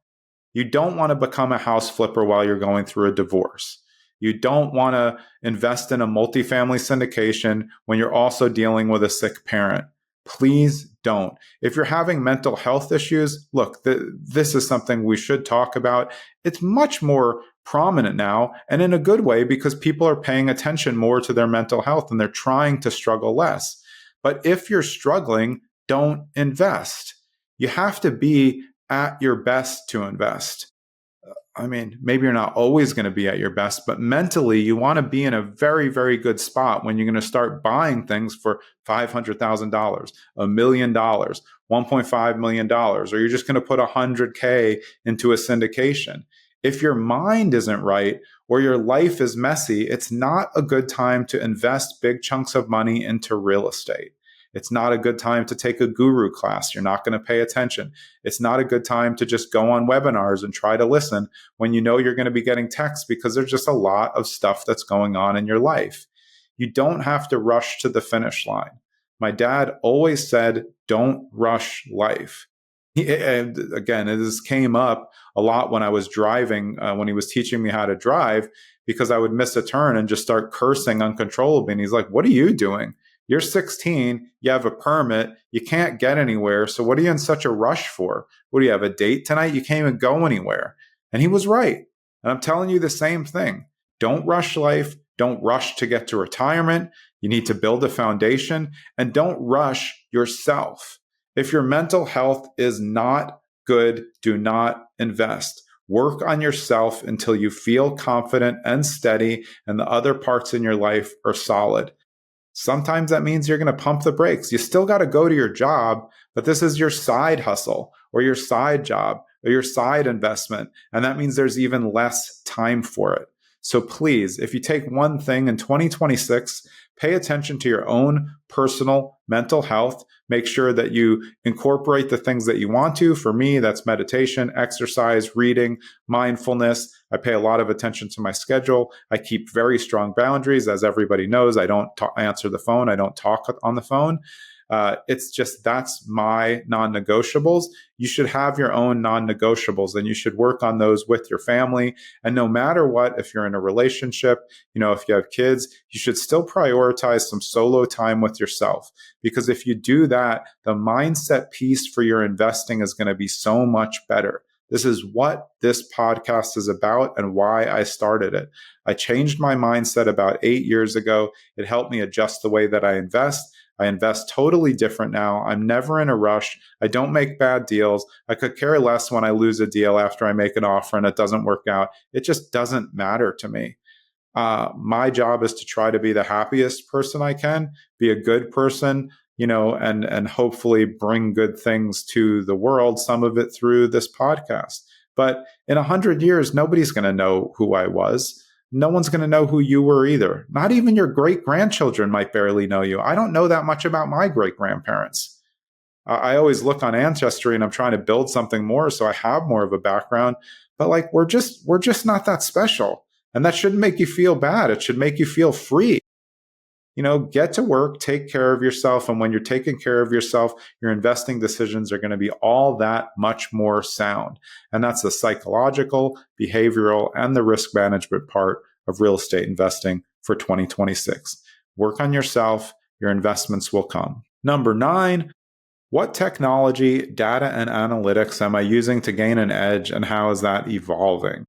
You don't want to become a house flipper while you're going through a divorce. You don't want to invest in a multifamily syndication when you're also dealing with a sick parent. Please don't. If you're having mental health issues, look, this is something we should talk about. It's much more prominent now, and in a good way, because people are paying attention more to their mental health and they're trying to struggle less. But if you're struggling, don't invest. You have to be at your best to invest. I mean, maybe you're not always going to be at your best, but mentally, you want to be in a very, very good spot when you're going to start buying things for $500,000, $1 million, $1.5 million, or you're just going to put $100K into a syndication. If your mind isn't right or your life is messy, it's not a good time to invest big chunks of money into real estate. It's not a good time to take a guru class. You're not going to pay attention. It's not a good time to just go on webinars and try to listen when you know you're going to be getting texts, because there's just a lot of stuff that's going on in your life. You don't have to rush to the finish line. My dad always said, don't rush life. Again, this came up a lot when I was driving, when he was teaching me how to drive, because I would miss a turn and just start cursing uncontrollably. And he's like, what are you doing? You're 16, you have a permit, you can't get anywhere. So what are you in such a rush for? What do you have, a date tonight? You can't even go anywhere. And he was right. And I'm telling you the same thing. Don't rush life. Don't rush to get to retirement. You need to build a foundation, and don't rush yourself. If your mental health is not good, do not invest. Work on yourself until you feel confident and steady and the other parts in your life are solid. Sometimes that means you're going to pump the brakes. You still got to go to your job, but this is your side hustle or your side job or your side investment. And that means there's even less time for it. So please, if you take one thing in 2026, pay attention to your own personal mental health. Make sure that you incorporate the things that you want to. For me, that's meditation, exercise, reading, mindfulness. I pay a lot of attention to my schedule. I keep very strong boundaries. As everybody knows, I don't answer the phone. I don't talk on the phone. It's just, that's my non-negotiables. You should have your own non-negotiables, and you should work on those with your family. And no matter what, if you're in a relationship, if you have kids, you should still prioritize some solo time with yourself. Because if you do that, the mindset piece for your investing is going to be so much better. This is what this podcast is about and why I started it. I changed my mindset about 8 years ago. It helped me adjust the way that I invest. I invest totally different now. I'm never in a rush. I don't make bad deals. I could care less when I lose a deal after I make an offer and it doesn't work out. It just doesn't matter to me. My job is to try to be the happiest person I can, be a good person, and hopefully bring good things to the world, some of it through this podcast. But in 100 years, nobody's going to know who I was. No one's going to know who you were either. Not even your great-grandchildren might barely know you. I don't know that much about my great-grandparents. I always look on Ancestry and I'm trying to build something more so I have more of a background. But we're just not that special. And that shouldn't make you feel bad. It should make you feel free. Get to work, take care of yourself. And when you're taking care of yourself, your investing decisions are going to be all that much more sound. And that's the psychological, behavioral, and the risk management part of real estate investing for 2026. Work on yourself. Your investments will come. Number 9, what technology, data, and analytics am I using to gain an edge, and how is that evolving?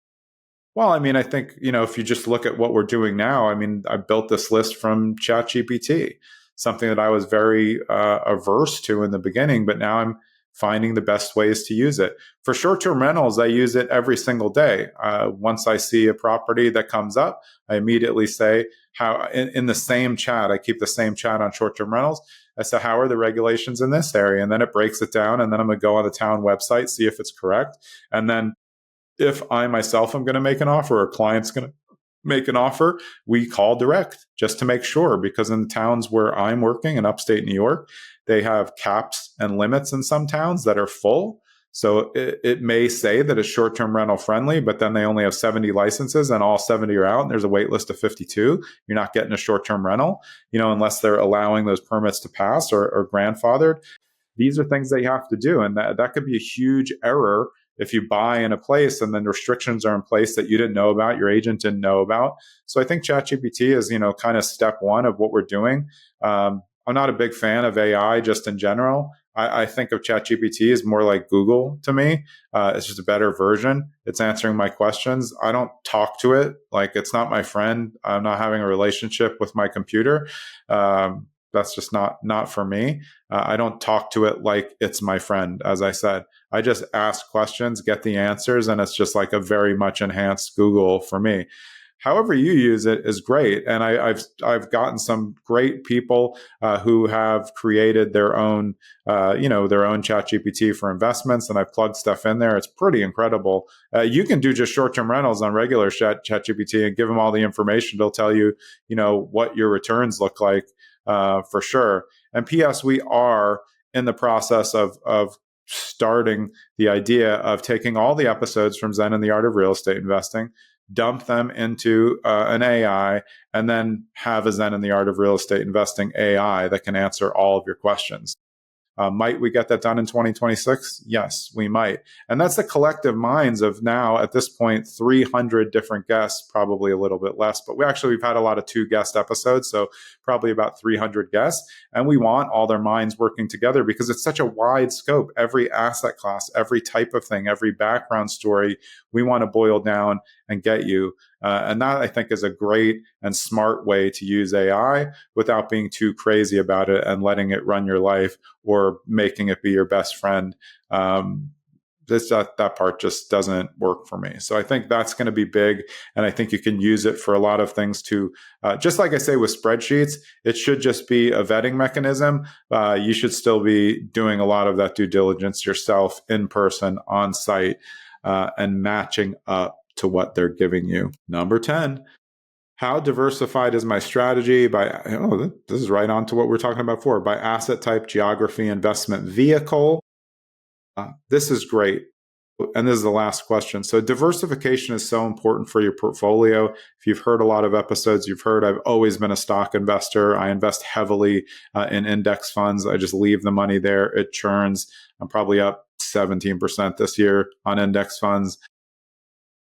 Well, I think, if you just look at what we're doing now, I built this list from ChatGPT, something that I was very averse to in the beginning, but now I'm finding the best ways to use it. For short-term rentals, I use it every single day. Once I see a property that comes up, I immediately say, in the same chat, I keep the same chat on short-term rentals. I say, how are the regulations in this area? And then it breaks it down, and then I'm going to go on the town website, see if it's correct. And then if I myself am going to make an offer or a client's going to make an offer, we call direct just to make sure, because in the towns where I'm working in upstate New York, they have caps and limits in some towns that are full. So it may say that it's short-term rental friendly, but then they only have 70 licenses and all 70 are out and there's a wait list of 52. You're not getting a short-term rental, unless they're allowing those permits to pass or grandfathered. These are things that you have to do. And that could be a huge error if you buy in a place and then restrictions are in place that you didn't know about, your agent didn't know about. So I think ChatGPT is, kind of step one of what we're doing. I'm not a big fan of AI just in general. I think of ChatGPT as more like Google to me. It's just a better version. It's answering my questions. I don't talk to it. Like, it's not my friend. I'm not having a relationship with my computer. That's just not for me. I don't talk to it like it's my friend. As I said, I just ask questions, get the answers, and it's just like a very much enhanced Google for me. However you use it is great, and I've gotten some great people who have created their own their own ChatGPT for investments, and I've plugged stuff in there. It's pretty incredible. You can do just short-term rentals on regular ChatGPT and give them all the information. They'll tell you what your returns look like for sure. And P.S. we are in the process of starting the idea of taking all the episodes from Zen and the Art of Real Estate Investing, dump them into an AI, and then have a Zen and the Art of Real Estate Investing AI that can answer all of your questions. Might we get that done in 2026? Yes, we might. And that's the collective minds of now, at this point, 300 different guests, probably a little bit less, but we've had a lot of 2 guest episodes, so probably about 300 guests. And we want all their minds working together because it's such a wide scope. Every asset class, every type of thing, every background story, we want to boil down and get you. And that, I think, is a great and smart way to use AI without being too crazy about it and letting it run your life or making it be your best friend. That part just doesn't work for me. So I think that's going to be big. And I think you can use it for a lot of things too. Just like I say with spreadsheets, it should just be a vetting mechanism. You should still be doing a lot of that due diligence yourself in person, on site, and matching up to what they're giving you. Number 10, how diversified is my strategy? This is right on to what we're talking about before, by asset type, geography, investment vehicle. This is great. And this is the last question. So diversification is so important for your portfolio. If you've heard a lot of episodes, you've heard I've always been a stock investor. I invest heavily in index funds. I just leave the money there. It churns. I'm probably up 17% this year on index funds.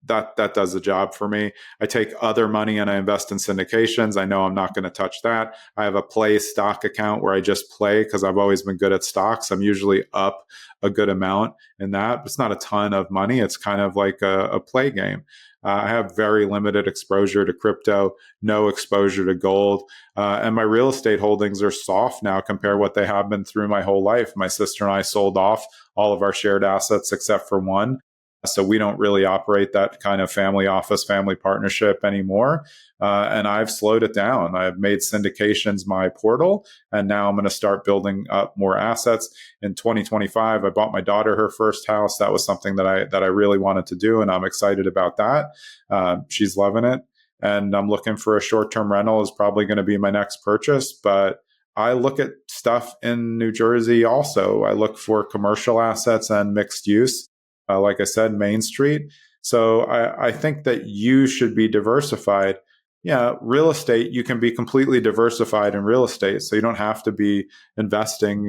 That does the job for me. I take other money and I invest in syndications. I know I'm not going to touch that. I have a play stock account where I just play because I've always been good at stocks. I'm usually up a good amount in that. It's not a ton of money. It's kind of like a play game. I have very limited exposure to crypto, no exposure to gold. And my real estate holdings are soft now compared to what they have been through my whole life. My sister and I sold off all of our shared assets except for one. So we don't really operate that kind of family office, family partnership anymore. And I've slowed it down. I've made syndications my portal, and now I'm going to start building up more assets. In 2025, I bought my daughter her first house. That was something that I really wanted to do, and I'm excited about that. She's loving it. And I'm looking for a short-term rental is probably going to be my next purchase. But I look at stuff in New Jersey also. I look for commercial assets and mixed use. Like I said, Main Street. So I think that you should be diversified. Yeah, real estate, you can be completely diversified in real estate. So you don't have to be investing,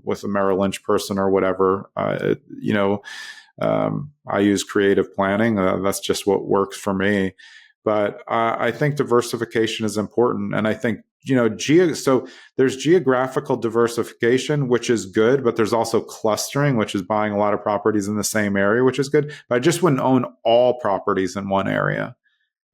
with a Merrill Lynch person or whatever. I use creative planning. That's just what works for me. But I think diversification is important. And I think, so there's geographical diversification, which is good, but there's also clustering, which is buying a lot of properties in the same area, which is good. But I just wouldn't own all properties in one area.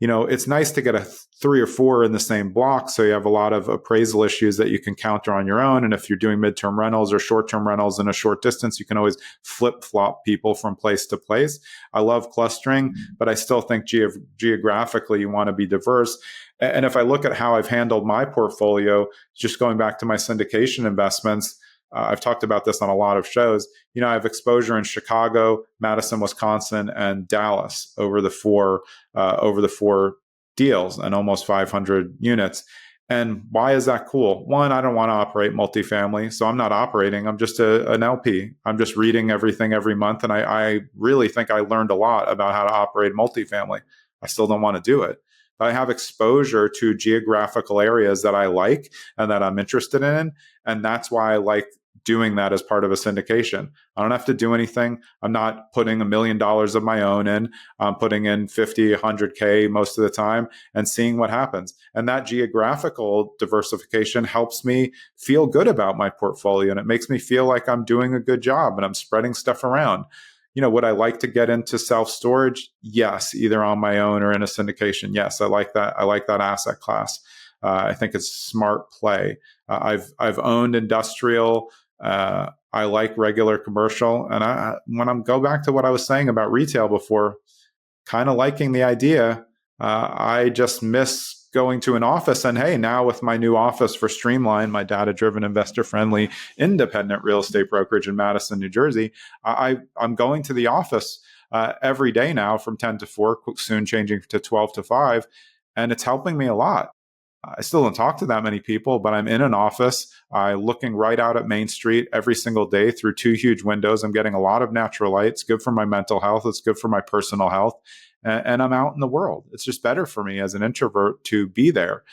It's nice to get 3 or 4 in the same block. So you have a lot of appraisal issues that you can counter on your own. And if you're doing midterm rentals or short-term rentals in a short distance, you can always flip-flop people from place to place. I love clustering, but I still think geographically you want to be diverse. And if I look at how I've handled my portfolio, just going back to my syndication investments, I've talked about this on a lot of shows. I have exposure in Chicago, Madison, Wisconsin, and Dallas over the four deals and almost 500 units. And why is that cool? One, I don't want to operate multifamily, so I'm not operating. I'm just an LP. I'm just reading everything every month. And I really think I learned a lot about how to operate multifamily. I still don't want to do it. But I have exposure to geographical areas that I like and that I'm interested in. And that's why I like doing that as part of a syndication. I don't have to do anything. I'm not putting $1 million of my own in. I'm putting in 50, 100K most of the time and seeing what happens. And that geographical diversification helps me feel good about my portfolio. And it makes me feel like I'm doing a good job and I'm spreading stuff around. Would I like to get into self-storage? Yes, either on my own or in a syndication. Yes, I like that. I like that asset class. I think it's smart play. I've owned industrial. I like regular commercial. And when I go back to what I was saying about retail before, kind of liking the idea, I just miss going to an office. And hey, now with my new office for Streamline, my data-driven, investor-friendly, independent real estate brokerage in Madison, New Jersey, I'm going to the office every day now from 10 to 4, soon changing to 12 to 5. And it's helping me a lot. I still don't talk to that many people, but I'm in an office. I'm looking right out at Main Street every single day through 2 huge windows. I'm getting a lot of natural light. It's good for my mental health. It's good for my personal health. And I'm out in the world. It's just better for me as an introvert to be there.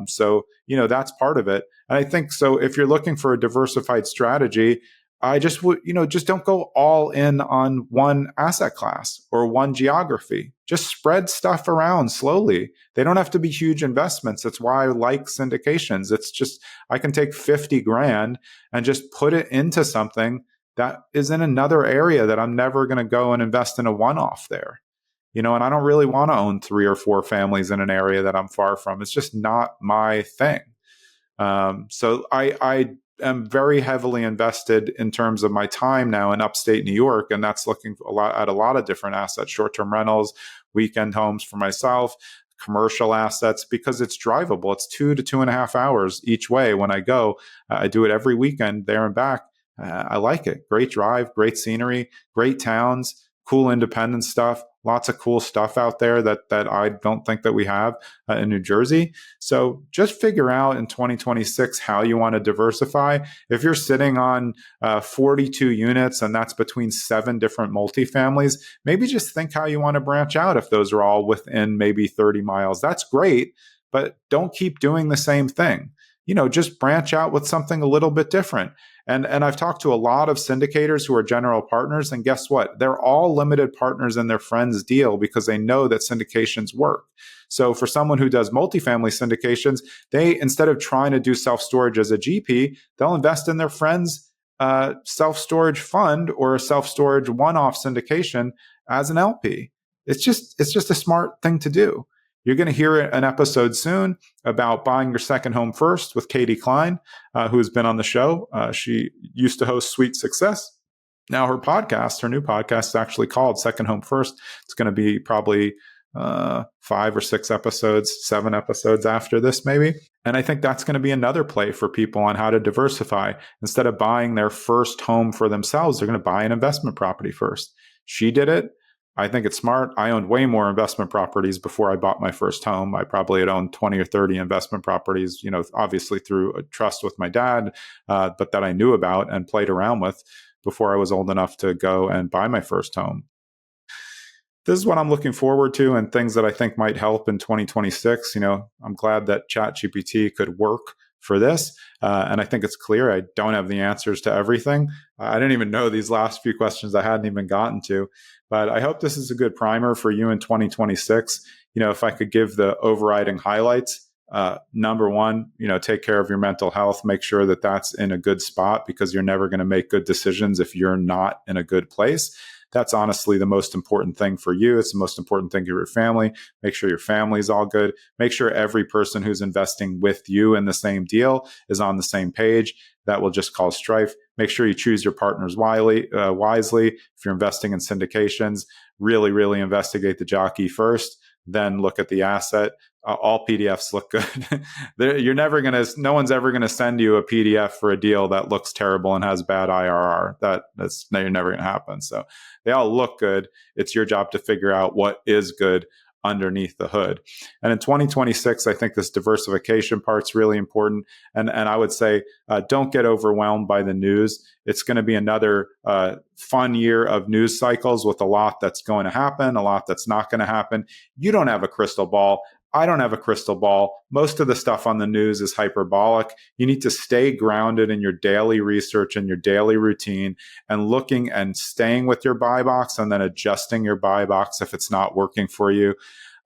So that's part of it. And I think so if you're looking for a diversified strategy, I just would, just don't go all in on one asset class or one geography. Just spread stuff around slowly. They don't have to be huge investments. That's why I like syndications. It's just, I can take 50 grand and just put it into something that is in another area that I'm never going to go and invest in a one-off there. And I don't really want to own 3 or 4 families in an area that I'm far from. It's just not my thing. So I am very heavily invested in terms of my time now in upstate New York, and that's looking at a lot of different assets, short-term rentals, weekend homes for myself, commercial assets, because it's drivable. It's 2 to 2.5 hours each way when I go. I do it every weekend there and back. I like it. Great drive, great scenery, great towns, cool independent stuff. Lots of cool stuff out there that I don't think that we have in New Jersey. So just figure out in 2026 how you want to diversify. If you're sitting on 42 units and that's between 7 different multifamilies, maybe just think how you want to branch out if those are all within maybe 30 miles. That's great, but don't keep doing the same thing. Just branch out with something a little bit different. And I've talked to a lot of syndicators who are general partners, and guess what? They're all limited partners in their friend's deal because they know that syndications work. So for someone who does multifamily syndications, they, instead of trying to do self-storage as a GP, they'll invest in their friend's self-storage fund or a self-storage one-off syndication as an LP. It's just a smart thing to do. You're going to hear an episode soon about buying your second home first with Katie Klein, who's been on the show. She used to host Sweet Success. Now her new podcast is actually called Second Home First. It's going to be probably 5 or 6 episodes, 7 episodes after this maybe. And I think that's going to be another play for people on how to diversify. Instead of buying their first home for themselves, they're going to buy an investment property first. She did it. I think it's smart. I owned way more investment properties before I bought my first home. I probably had owned 20 or 30 investment properties, obviously through a trust with my dad, but that I knew about and played around with before I was old enough to go and buy my first home. This is what I'm looking forward to and things that I think might help in 2026. I'm glad that ChatGPT could work for this. And I think it's clear I don't have the answers to everything. I didn't even know these last few questions I hadn't even gotten to. But I hope this is a good primer for you in 2026. If I could give the overriding highlights, number one, take care of your mental health. Make sure that that's in a good spot because you're never going to make good decisions if you're not in a good place. That's honestly the most important thing for you. It's the most important thing for your family. Make sure your family's all good. Make sure every person who's investing with you in the same deal is on the same page. That will just cause strife. Make sure you choose your partners wisely. If you're investing in syndications, really, really investigate the jockey first, then look at the asset. All PDFs look good. No one's ever going to send you a PDF for a deal that looks terrible and has bad IRR. That's never going to happen. So they all look good. It's your job to figure out what is good underneath the hood. And in 2026, I think this diversification part's really important. And I would say, don't get overwhelmed by the news. It's going to be another fun year of news cycles with a lot that's going to happen, a lot that's not going to happen. You don't have a crystal ball. I don't have a crystal ball. Most of the stuff on the news is hyperbolic. You need to stay grounded in your daily research and your daily routine and looking and staying with your buy box and then adjusting your buy box if it's not working for you.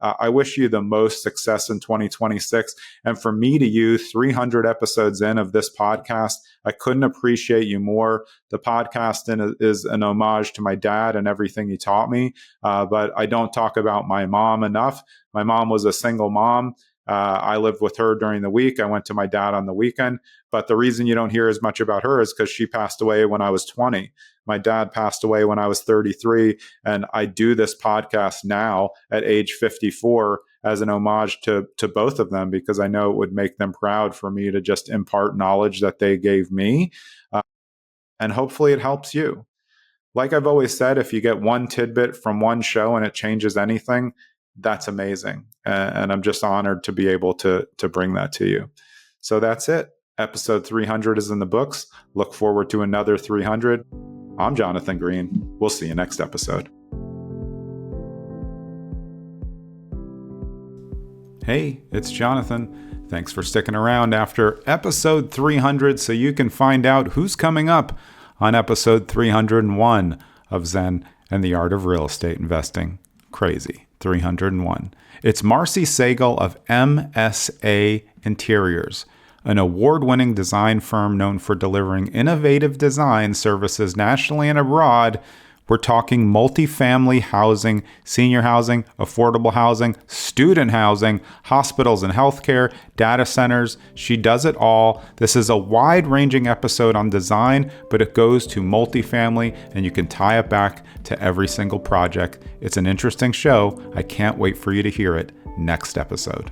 I wish you the most success in 2026. And for me to you, 300 episodes in of this podcast, I couldn't appreciate you more. The podcast is an homage to my dad and everything he taught me. But I don't talk about my mom enough. My mom was a single mom. I lived with her during the week. I went to my dad on the weekend. But the reason you don't hear as much about her is because she passed away when I was 20. My dad passed away when I was 33. And I do this podcast now at age 54 as an homage to both of them, because I know it would make them proud for me to just impart knowledge that they gave me. And hopefully it helps you. Like I've always said, if you get one tidbit from one show and it changes anything, that's amazing. And I'm just honored to be able to bring that to you. So that's it. Episode 300 is in the books. Look forward to another 300. I'm Jonathan Greene. We'll see you next episode. Hey, it's Jonathan. Thanks for sticking around after episode 300 so you can find out who's coming up on episode 301 of Zen and the Art of Real Estate Investing. Crazy. 301. It's Marcy Sagal of MSA Interiors, an award-winning design firm known for delivering innovative design services nationally and abroad. We're talking multifamily housing, senior housing, affordable housing, student housing, hospitals and healthcare, data centers. She does it all. This is a wide-ranging episode on design, but it goes to multifamily, and you can tie it back to every single project. It's an interesting show. I can't wait for you to hear it next episode.